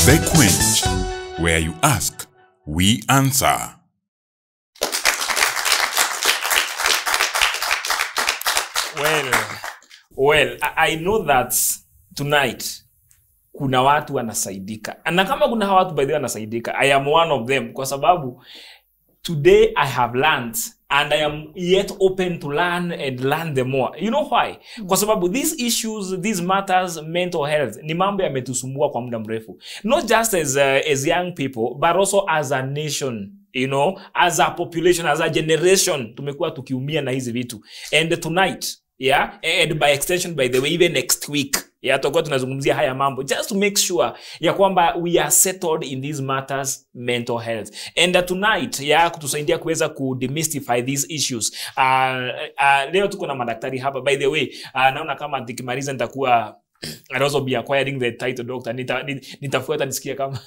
The Quench, where you ask, we answer. Well, I know that tonight kuna watu wanasaidika. Na kama kuna watu by the way wanasaidika, I am one of them kwa sababu today I have learned and I am yet open to learn and learn the more. You know why? Kwa sababu these issues, these matters, mental health, ni mambo yametusumbua kwa muda mrefu. Not just as young people, but also as a nation. You know, as a population, as a generation, tumekuwa tukiumia na hizi vitu. And tonight, yeah, and by extension, by the way, even next week, yeah, tutakuwa tunazungumzia haya mambo just to make sure ya kwamba we are settled in these matters, mental health. And tonight, yeah, kutusaidia kuweza demystify these issues. Leo tuko na madaktari hapa. By the way, naona kama nikimaliza nitakuwa I'll also be acquiring the title doctor. Nitafuata nisikia kama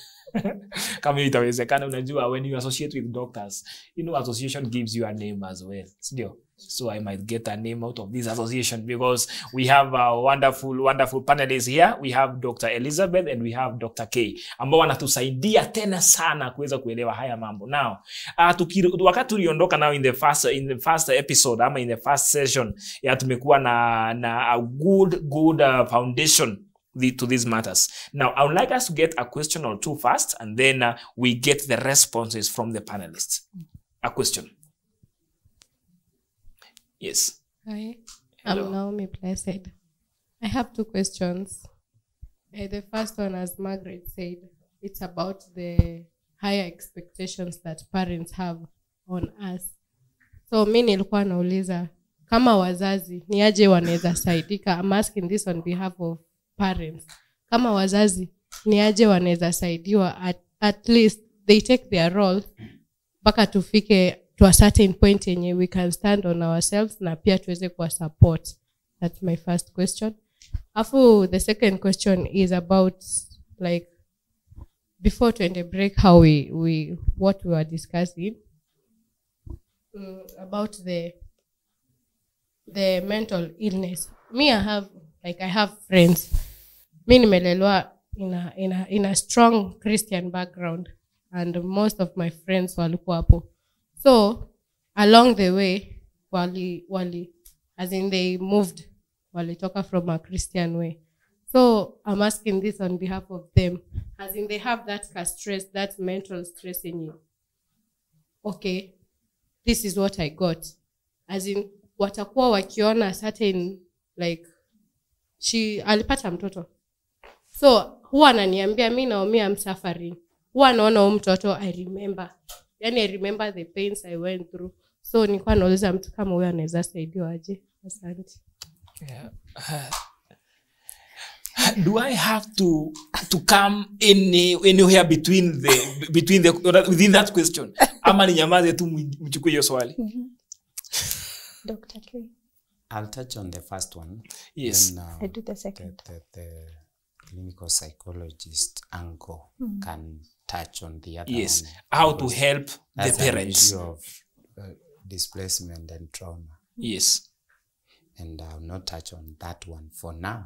kama itawezekana. Unajua, when you associate with doctors, you know, association gives you a name as well. So I might get a name out of this association because we have wonderful panelists here. We have Dr. Elizabeth and we have Dr. K. Ambao wanatusaidia tena sana kuweza kuelewa haya mambo. Now, wakati tuliondoka now in the first episode ama in the first session, ya tumekuwa na a good foundation to these matters. Now, I would like us to get a question or two first, and then we get the responses from the panelists. A question. Yes. Hi, Hello. I'm Naomi Blessed. I have two questions. The first one, as Margaret said, it's about the higher expectations that parents have on us. So mimi nilikuwa nauliza kama wazazi ni aje wanaweza saidika. I'm asking this on behalf of parents. Kama wazazi ni aje wanaweza saidiwa, at least they take their role mpaka tufike to a certain point yenye we can stand on ourselves na pia tuweze kuwa support. That's my first question. Afu the second question is about, like, before to end the break, how what we were discussing about the mental illness. Me, I have friends. Me nimelelewa in a strong Christian background, and most of my friends walikuwa hapo. So along the way, wali as in they moved, walitoka from a Christian way. So I'm asking this on behalf of them, as in they have that stress, that mental stress in you. Okay, this is what I got. As in watakuwa wakiona certain, like, alipata mtoto. So huwa ananiambia mimi naumia, I'm suffering. Huwa naona huyu mtoto I remember the pains I went through. So nilikuwa nauliza mtu kama huyo anaweza saidiwa aje? Asante. Yeah. Do I have to come anywhere within that question? Ama ninyamaze tu mchukue hiyo swali? Dr. K. I'll touch on the first one. Yes. Then, I do the second. The clinical psychologist angle can touch on the other Yes. one. How to help the parents. An issue of displacement and trauma. Yes. And I'll not touch on that one for now.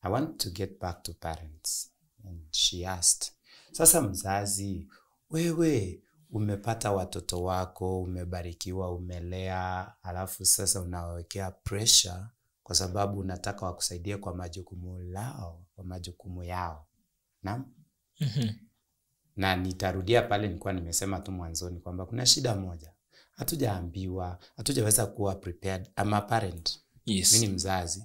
I want to get back to parents. And she asked, sasa mzazi, wewe umepata watoto wako, umebarikiwa, umelea, alafu sasa unawekea pressure kwa sababu unataka wakusaidie kwa majukumu yao. Naam? Na nitarudia pale nilikuwa nimesema tu mwanzoni kwamba kuna shida moja. Hatujaweza kuwa prepared. I'm a parent. Yes. Mimi ni mzazi.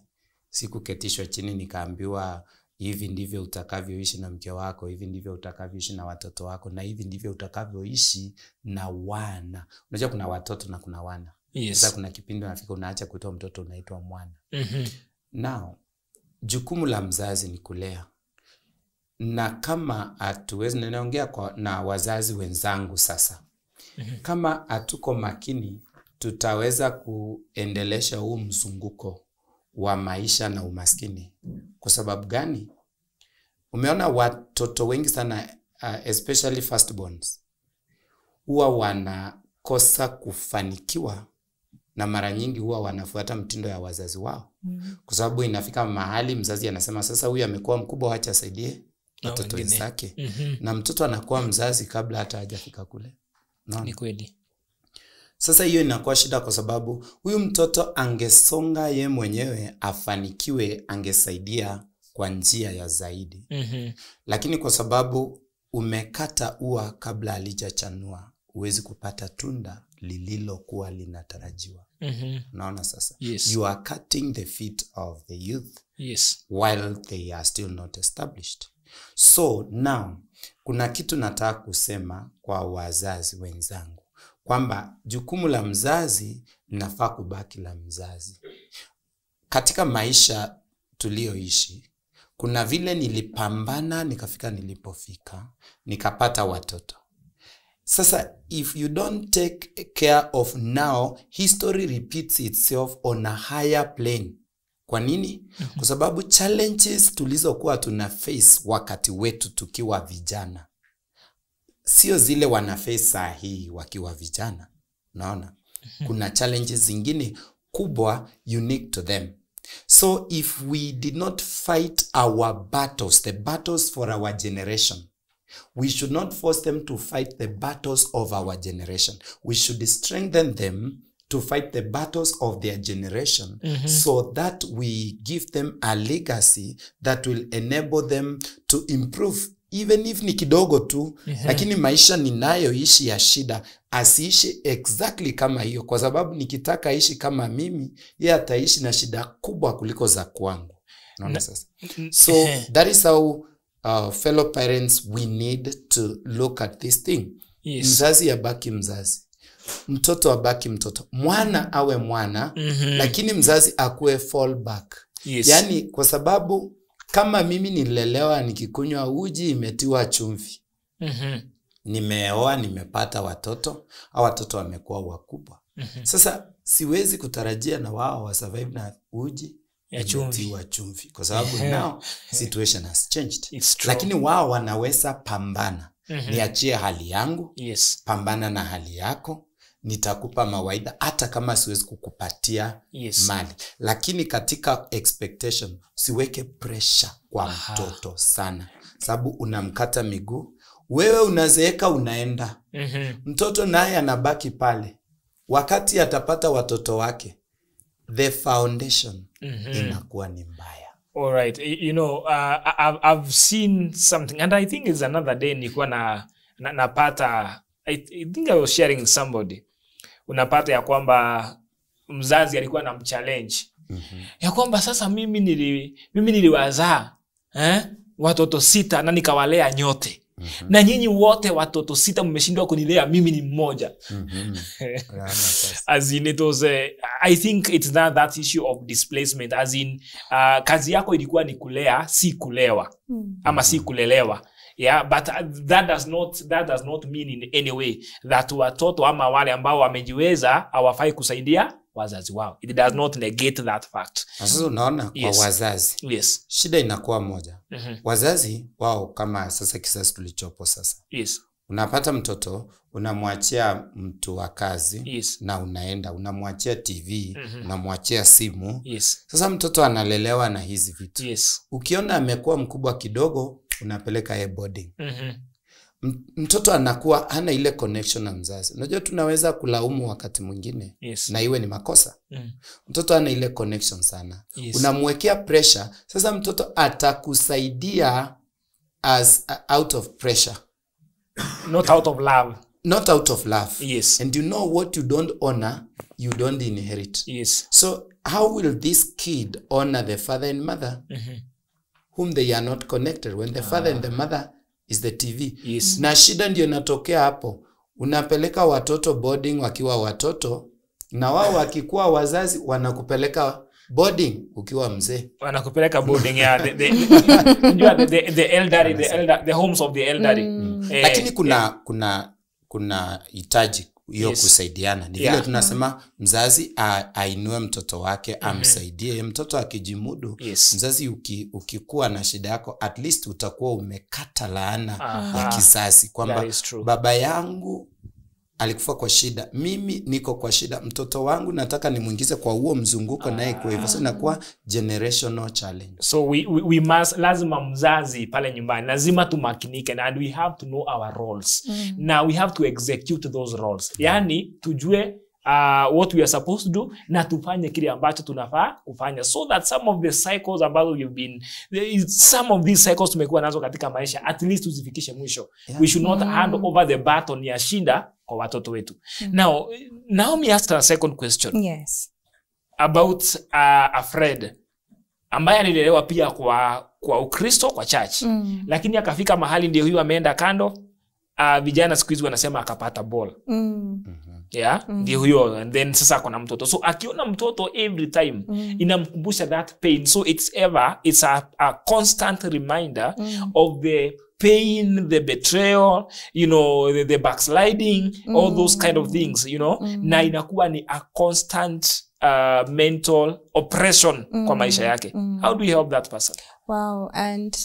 Sikuketishwa chini nikaambiwa hivi ndivyo utakavyoishi na mke wako, hivi ndivyo utakavyoishi na watoto wako, na hivi ndivyo utakavyoishi na wana. Unajua kuna watoto na kuna wana. Yes. Sasa kuna kipindi unafika unaacha kuitwa mtoto unaitwa mwana. Now, jukumu la mzazi ni kulea. Na kama hatuwezi, ninaongea na wazazi wenzangu sasa. Kama hatuko makini, tutaweza kuendelesha huu mzunguko wa maisha na umaskini. Kwa sababu gani? Umeona watoto wengi sana, especially firstborns, huwa wanakosa kufanikiwa na mara nyingi huwa wanafuata mtindo ya wazazi wao. Kwa sababu inafika mahali mzazi anasema sasa huyu amekuwa mkubwa, acha asaidie watoto wenzake. Na mtoto anakuwa mzazi kabla hata hajafika kule. Naona? Ni kweli. Sasa hiyo inakuwa shida kwa sababu huyu mtoto angesonga ye mwenyewe afanikiwe, angesaidia kwa njia ya zaidi. Lakini kwa sababu umekata ua kabla halijachanua, huwezi kupata tunda lililokuwa linatarajiwa. Naona sasa. Yes. You are cutting the feet of the youth. Yes. While they are still not established. So now, kuna kitu nataka kusema kwa wazazi wenzangu, kwamba jukumu la mzazi linafaa kubaki la mzazi. Katika maisha tulioishi, kuna vile nilipambana nikafika nilipofika, nikapata watoto. Sasa if you don't take care of now, history repeats itself on a higher plane. Kwa nini? Kwa sababu challenges tulizokuwa tuna face wakati wetu tukiwa vijana sio zile wana face saa hii wakiwa vijana. Unaona? Kuna challenges zingine kubwa unique to them. So if we did not fight our battles, the battles for our generation, we should not force them to fight the battles of our generation. We should strengthen them to fight the battles of their generation, so that we give them a legacy that will enable them to improve, even if ni kidogo tu. Lakini maisha ninayoishi ya shida asiishi exactly kama hiyo, kwa sababu nikitaka ishi kama mimi, yeye ataishi na shida kubwa kuliko za kwangu. Naona sasa. So that is how fellow parents, we need to look at this thing. Yes. Mzazi abaki mzazi, mtoto abaki mtoto, mwana awe mwana, lakini mzazi akuwe fallback. Yes. Yani kwa sababu kama mimi nilelewa nikikunywa uji imetiwa chumvi, nimeoa, nimepata watoto, au watoto wamekuwa wakubwa. Sasa siwezi kutarajia na wao wa survive na uji ya chumvi, kwa sababu now situation has changed. Lakini wao wanaweza pambana. Niachie hali yangu, pambana na hali yako, nitakupa mawaidha hata kama siwezi kukupatia mali. Lakini katika expectation, siweke pressure kwa mtoto sana, sababu unamkata miguu, wewe unazeeka unaenda. Mtoto naye anabaki pale. Wakati atapata watoto wake, the foundation inakuwa ni mbaya. All right. You know, I've seen something, and I think it's another day nilikuwa napata, I think I was sharing with somebody. Unapata ya kwamba mzazi alikuwa na mchallenge. Ya kwamba sasa mimi niliwazaa watoto 6 na nikawalea nyote. Na nyinyi wote watoto 6 mmeshindwa kunilea, mimi ni mmoja. As in, it was I think it's that issue of displacement, as in kazi yako ilikuwa ni kulea, si kulewa, ama si kulelewa. Yeah, but that does not mean in any way that watoto ama wale ambao wamejiweza hawafai kusaidia wazazi wao. It does not negate that fact. Sasa unaona kwa wazazi. Shida inakuwa moja. Wazazi wao, kama sasa kisasi tulichopo sasa. Unapata mtoto, unamwachia mtu wa kazi, na unaenda, unamwachia TV, unamwachia simu. Sasa mtoto analelewa na hizi vitu. Ukiona amekuwa mkubwa kidogo, unapeleka boarding. Mtoto anakuwa hana ile connection na mzazi. Unajua tunaweza kulaumu wakati mwingine, na iwe ni makosa. Mtoto hana ile connection sana. Unamwekea pressure. Sasa mtoto atakusaidia as out of pressure, not out of love. Not out of love. And you know what you don't honor, you don't inherit. So how will this kid honor the father and mother whom they are not connected, when the father and the mother is the TV? Na shida ndio natokea hapo. Unapeleka watoto boarding wakiwa watoto, na wao wakikuwa wazazi wanakupeleka boarding ukiwa mzee. Wanakupeleka boarding the elderly, the homes of the elderly. Lakini kuna hitaji hiyo kusaidiana. Ni vile tunasema mzazi ainue mtoto wake, amsaidie. Mtoto akijimudu, mzazi ukikuwa na shida yako, at least utakuwa umekata laana ya kizazi, kwamba baba yangu alikufa kwa shida, mimi niko kwa shida, mtoto wangu nataka nimuingize kwa huo mzunguko naye kwa hivyo. So inakuwa generational challenge. So we must, lazima mzazi pale nyumbani lazima tumakinike, and we have to know our roles. Now we have to execute those roles. Yani tujue what we are supposed to do na tufanye kile ambacho tunafaa kufanya, so that some of the cycles ambazo you've been, some of these cycles tumekuwa nazo katika maisha, at least tuzifikishe mwisho. We should not hand over the baton ya shinda kwa watoto wetu. Now me ask a second question. Yes. About a Fred ambaye alilelewa pia kwa Ukristo, kwa church. Lakini akafika mahali ndio huyu ameenda kando. Vijana siku hizi wanasema akapata ball. Yeah, ndio huyo, and then sasa kuna mtoto. So akiona mtoto every time inamkumbusha that pain. So it's a constant reminder of the pain, the betrayal, you know, the backsliding, all those kind of things, you know. Na inakuwa ni a constant mental oppression kwa maisha yake. How do you help that person? Wow, and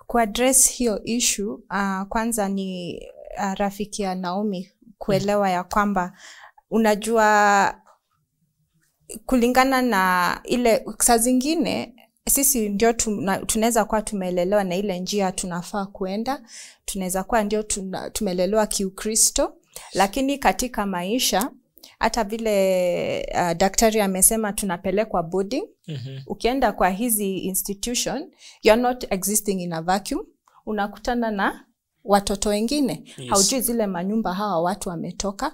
kuaddress hiyo issue, kwanza ni rafiki ya Naomi kuelewa ya kwamba unajua kulingana na ile saa zingine sisi ndio tunaweza kuwa tumelelewa na ile njia tunafaa kuenda, tunaweza kuwa ndio tumelelewa kiukristo, lakini katika maisha hata vile daktari amesema tunapelekwa boarding. Ukienda kwa hizi institution, you're not existing in a vacuum. Unakutana na watoto wengine. Haujui zile manyumba hawa watu wametoka.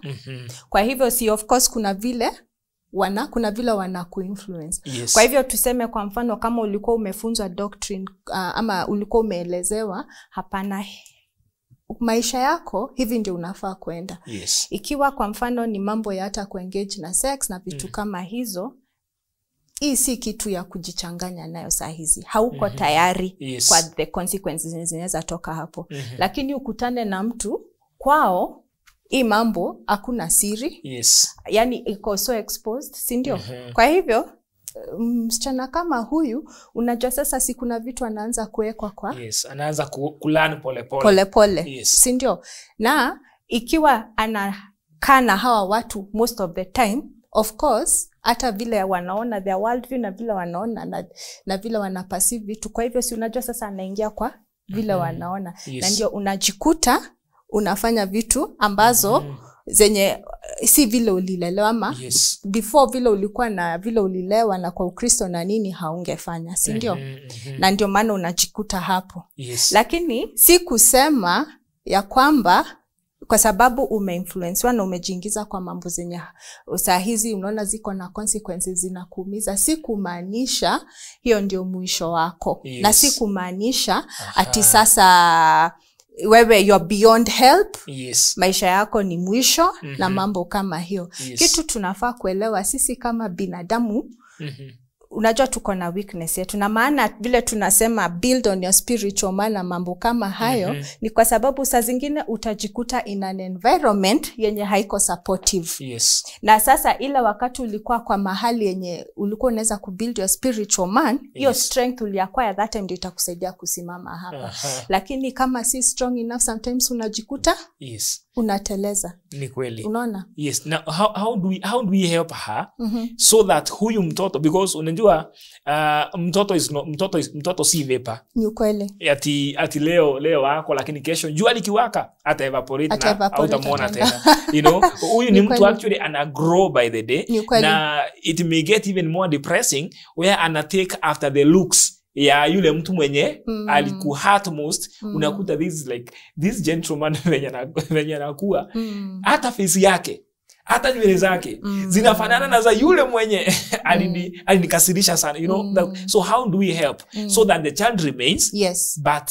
Kwa hivyo si of course kuna vile wana kuinfluence. Kwa hivyo tuseme kwa mfano kama ulikuwa umefunzwa doctrine ama ulikuwa umeelezewa hapana, maisha yako hivi ndio unafaa kwenda. Ikiwa kwa mfano ni mambo ya hata kuengage na sex na vitu kama hizo, hii si kitu ya kujichanganya nayo saa hizi. Hauko tayari kwa the consequences zinaweza toka hapo. Lakini ukutane na mtu kwao hii mambo hakuna siri. Yani iko so exposed, si ndio? Kwa hivyo msichana kama huyu unajua sasa si kuna vitu anaanza kuwekwa kwa anaanza kulearn pole. Si ndio? Na ikiwa anakaa na hawa watu most of the time, of course hata vile wanaona their world view na vile wanaona na vile wanaperceive vitu, kwa hivyo si unajua sasa anaingia kwa vile wanaona. Na ndio unajikuta unafanya vitu ambazo zenye si vile ulilelewa ama before vile ulikuwa na vile ulilewa na kwa Ukristo na nini haungefanya, si ndio? Na ndio maana unajikuta hapo. Lakini si kusema ya kwamba kwa sababu umeinfluencewa na umejiingiza kwa mambo zenye saa hizi unaona ziko na consequences zinakuumiza, si kumaanisha hiyo ndio mwisho wako. Na si kumaanisha ati sasa wewe you're beyond help. Maisha yako ni mwisho na mambo kama hiyo. Kitu tunafaa kuelewa sisi kama binadamu, unajua tuko na weakness yetu, na maana vile tunasema build on your spiritual man na mambo kama hayo ni kwa sababu saa zingine utajikuta in an environment yenye haiko supportive. Na sasa ila wakati ulikuwa kwa mahali yenye ulikuwa unaweza kubuild your spiritual man, hiyo strength uliacquire that time ndio itakusaidia kusimama hapa. Lakini kama si strong enough sometimes unajikuta unateleza. Ni kweli. Unaona? Now how do we help her so that huyu mtoto, because unajua mtoto si vapor. Ni kweli. Ati leo wako lakini kesho jua likiwaka ata evaporate na hautamwona tena. You know, huyu ni mtu actually ana grow by the day. Na it may get even more depressing where ana take after the looks ya yule mtu mwenye alikuhurt most. Unakuta this gentleman venye anakuwa hata face yake hata nywele zake zinafanana na za yule mwenye alinikasirisha sana, you know. So how do we help so that the child remains but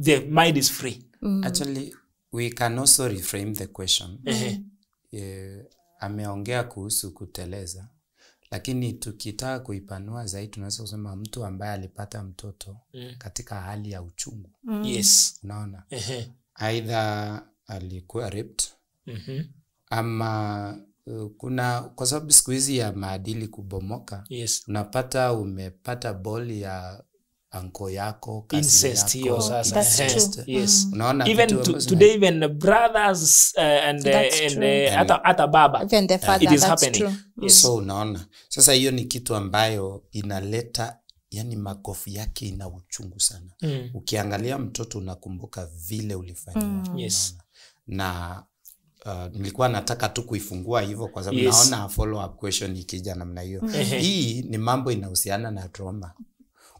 the mind is free? Actually we can also reframe the question. Ameongea kuhusu kuteleza, lakini tukitaka kuipanua zaidi tunaweza kusema mtu ambaye alipata mtoto katika hali ya uchungu. Unaona? Either alikuwa raped ama kwa sababu siku hizi ya maadili kubomoka, unapata umepata ball ya anko yako, cousin Incest hiyo yako, sasa. That's incest. true. Yes. Unaona Even vitu ambazo today, even the brothers That's true. hata baba. Even the father, It is that's happening. true. Yes. So unaona sasa hiyo ni kitu ambayo inaleta, yani makofi yake ina uchungu sana. Ukiangalia mtoto unakumbuka vile ulifanywa. Yes. Na nilikuwa nataka tu kuifungua hivyo kwa sababu naona follow up question ikija namna hiyo. Hii ni mambo inahusiana na trauma.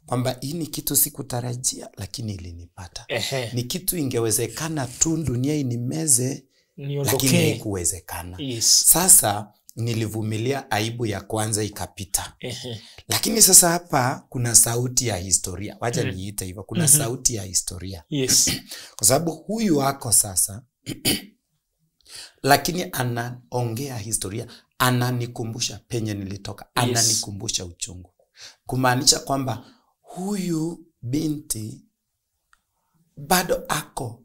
Kwamba hii ni kitu sikutarajia lakini ilinipata. Ni kitu ingewezekana tu dunia inimeze lakini haikuwezekana. Yes. Sasa nilivumilia aibu ya kwanza ikapita. Lakini sasa hapa kuna sauti ya historia. Wacha niite hivyo, kuna sauti ya historia. Yes. Kwa sababu huyu wako sasa lakini anaongea historia, ananikumbusha penye nilitoka, ananikumbusha uchungu. Kumaanisha kwamba huyu binti bado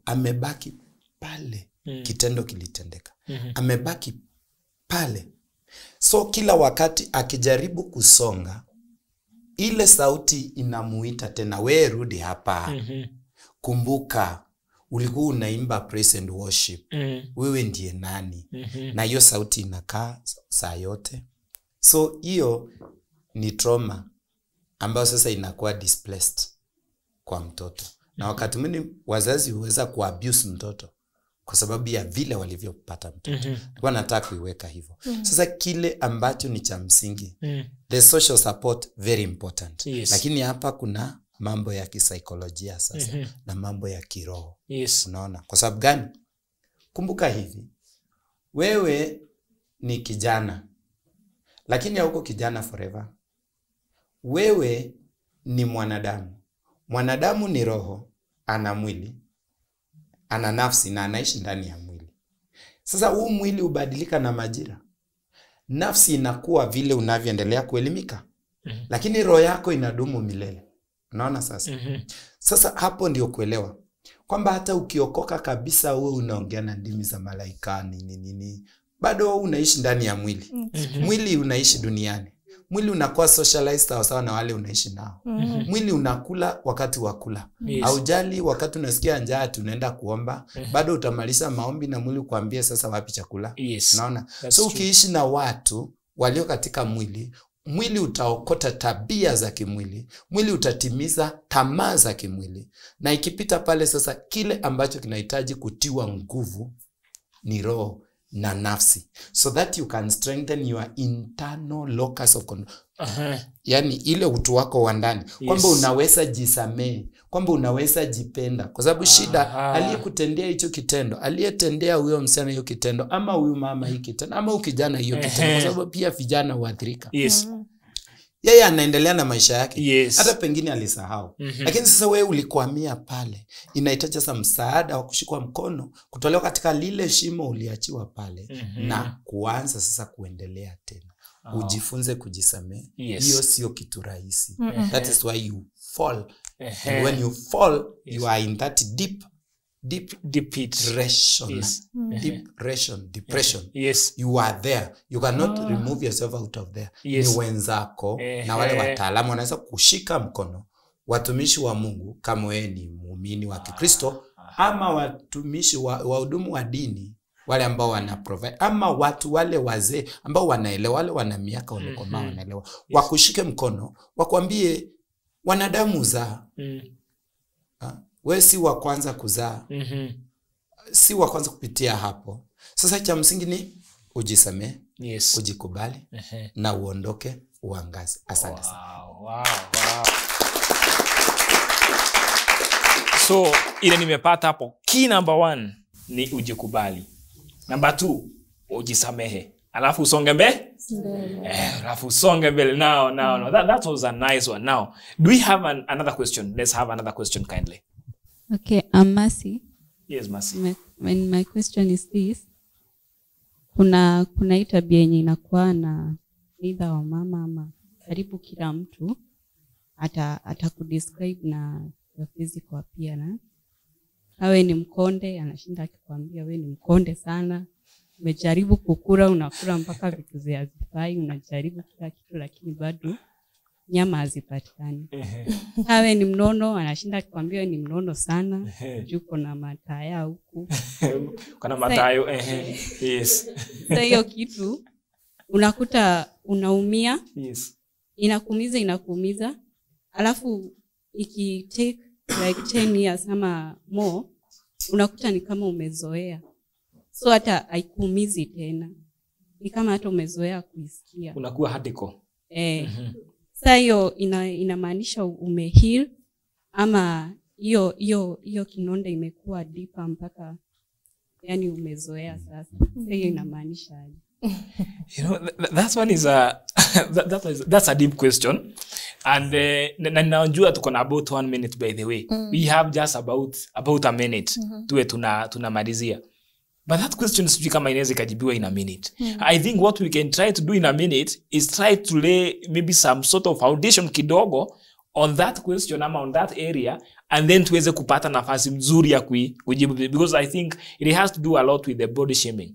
amebaki pale. Kitendo kilitendeka. Amebaki pale. So kila wakati akijaribu kusonga, ile sauti inamuita tena, we rudi hapa. Kumbuka ulikuwa unaimba praise and worship. Wewe ndiye nani? Na hiyo sauti inakaa saa yote. So hiyo ni trauma ambayo sasa inakuwa displaced kwa mtoto. Na wakati mwingine wazazi huweza kuabuse mtoto kwa sababu ya vile walivyopata mtoto. Nilikuwa nataka kuiweka hivyo. Sasa kile ambacho ni cha msingi, the social support very important. Lakini hapa kuna mambo ya kisaikolojia sasa na mambo ya kiroho. Unaona? Kwa sababu gani? Kumbuka hivi, wewe ni kijana lakini hauko kijana forever. Wewe ni mwanadamu. Mwanadamu ni roho, ana mwili, ana nafsi na anaishi ndani ya mwili. Sasa huu mwili hubadilika na majira. Nafsi inakuwa vile unavyoendelea kuelimika. Lakini roho yako inadumu milele. Unaona sasa? Sasa hapo ndio kuelewa kwamba hata ukiokoka kabisa, wewe unaongea na ndimi za malaika nini, bado unaishi ndani ya mwili. Mwili unaishi duniani. Mwili unakuwa socialized sawa na wale unaishi nao. Mwili unakula wakati wa kula. Haujali wakati unasikia njaa tunaenda kuomba, bado utamaliza maombi na mwili kuambia sasa wapi chakula. Unaona? So ukiishi na watu walio katika mwili, mwili utaokota tabia za kimwili, mwili utatimiza tamaa za kimwili. Na ikipita pale sasa, kile ambacho kinahitaji kutiwa nguvu ni roho na nafsi, so that you can strengthen your internal locus of control. Yani ile utu wako wa ndani, kwamba unaweza jisamee, kwamba unaweza jipenda. Kwa sababu shida, aliyekutendea hicho kitendo, aliyetendea huyo msichana hiyo kitendo, ama huyu mama hii kitendo, ama ukijana hiyo kitendo, kwa sababu pia vijana huathirika. Yeye anaendelea na maisha yake. Hata pengine alisahau. Lakini sasa wewe ulikwamia pale. Inahitaji sasa msaada wa kushikwa mkono, kutolewa katika lile shimo uliachiwa pale, na kuanza sasa kuendelea tena. Ujifunze kujisamehe. Hiyo sio kitu rahisi. That is why you fall. And when you fall, you are in that deep depression. Depression. You are there. You cannot remove yourself out of there. Ni wenzako na wale wataalamu wanaweza kushika mkono, watumishi wa Mungu kama wewe ni muumini wa Kikristo, ama watumishi wa hudumu wa dini wale ambao wana provide, ama watu wale wazee ambao wanaelewa, wale wana miaka wamekomaa wanaelewa, wakushike mkono, wakwambie wanadamu za wewe si wa kwanza kuzaa. Si wa kwanza kupitia hapo. Sasa cha msingi ni ujisamee, ujikubali, na uondoke, uangaze. Asante sana. Wow. So ile nimepata hapo, key number 1 ni ujikubali. Number 2, ujisamehe. Alafu usonge mbele. Alafu usonge mbele. Now. That was a nice one. Now, do we have another question? Let's have another question kindly. Okay, I'm Mercy. Yes, Mercy. My question is this. Kuna hii tabia yenye inakuwa na either wa mama ama karibu kila mtu atakudescribe na your physical appearance. Awe ni mkonde, anashinda akikwambia wewe ni mkonde sana. Umejaribu kukula, unakula mpaka vitu hazifai, unajaribu kila kitu lakini bado nyama hazipatikani. Hawe ni mnono, anashinda akikwambia wewe ni mnono sana. Juko na mataya huku. Kuna matayo yes. Sasa hiyo kitu unakuta unaumia. Yes. Inakuumiza. Alafu iki take like 10 years ama more, unakuta ni kama umezoea. So hata haikuumizi tena. Ni kama hata umezoea kuisikia. Unakuwa hadiko. Sasa hiyo inamaanisha umeheal ama hiyo kinonda imekuwa deeper mpaka yani umezoea sasa. Sasa hiyo inamaanisha aje? You know, that one is that's a deep question. And najua tuko na about 1 minute by the way. We have just about a minute tuwe tunamalizia. But that question sijui kama inaweza kajibiwa in a minute. I think what we can try to do in a minute is try to lay maybe some sort of foundation kidogo on that question ama on that area, and then tuweze kupata nafasi mzuri ya kujibu, because I think it has to do a lot with the body shaming.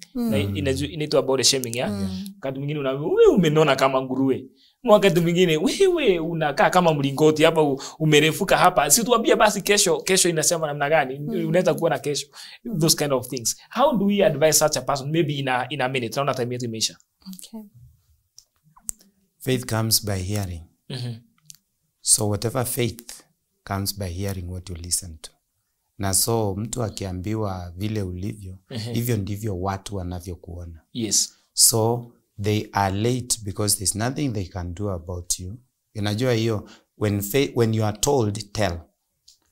Inaitwa body shaming ya. Wakati mwingine wewe umenona kama nguruwe. Wakati mwingine wewe unakaa kama mlingoti hapa umerefuka hapa. Si tuambie basi kesho inasema namna gani? Unaweza kuona kesho. Those kind of things. How do we advise such a person maybe in a minute? Naona time yetu imeisha. Okay. Faith comes by hearing. So whatever faith comes by hearing what you listen to. Na so mtu akiambiwa vile ulivyo, hivyo ndivyo watu wanavyokuona. Yes. So they are late because there's nothing they can do about you. Unajua hiyo, when you are told, tell.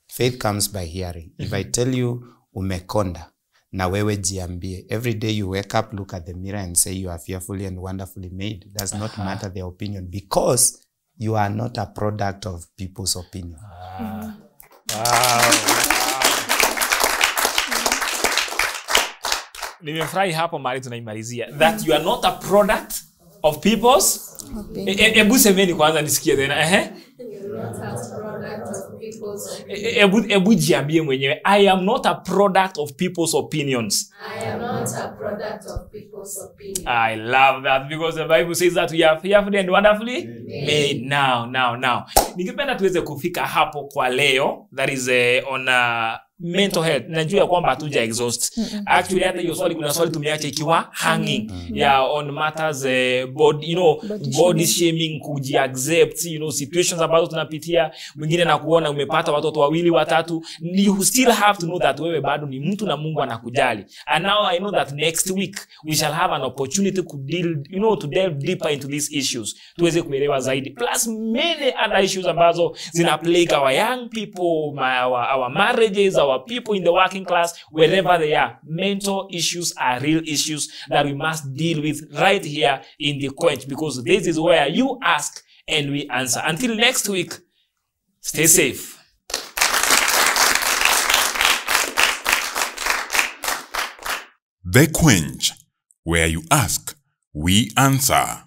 Faith comes by hearing. If I tell you umekonda, na wewe jiambie. Every day you wake up, look at the mirror and say you are fearfully and wonderfully made. Does not matter their opinion, because you are not a product of people's opinion. Nimefurahi hapo mahali tunaimalizia. That you are not a product of people's opinion. Ebu semeni kwanza nisikie tena. Ebu jiambie mwenyewe. I am not a product of people's opinions. I am not a product of people's opinions. I love that, because the Bible says that we are fearfully and wonderfully made. Now. Nikipenda tuweze kufika hapo kwa leo. That is on mental health. Najua kwamba hatuja exhaust. Actually hata hiyo swali, kuna swali tumeacha ikiwa hanging. On matters body shaming, kujiaccept, situations ambazo tunapitia. Mwingine na kuona umepata watoto 2 3, you still have to know that wewe bado ni mtu na Mungu anakujali. And now I know that next week we shall have an opportunity to delve deeper into these issues. Tuweze kuelewa zaidi. Plus many other issues ambazo zina plague our young people, our marriages, our people in the working class, wherever they are. Mental issues are real issues that we must deal with right here in the Quench, because this is where you ask and we answer. Until next week, stay safe. The Quench, where you ask, we answer.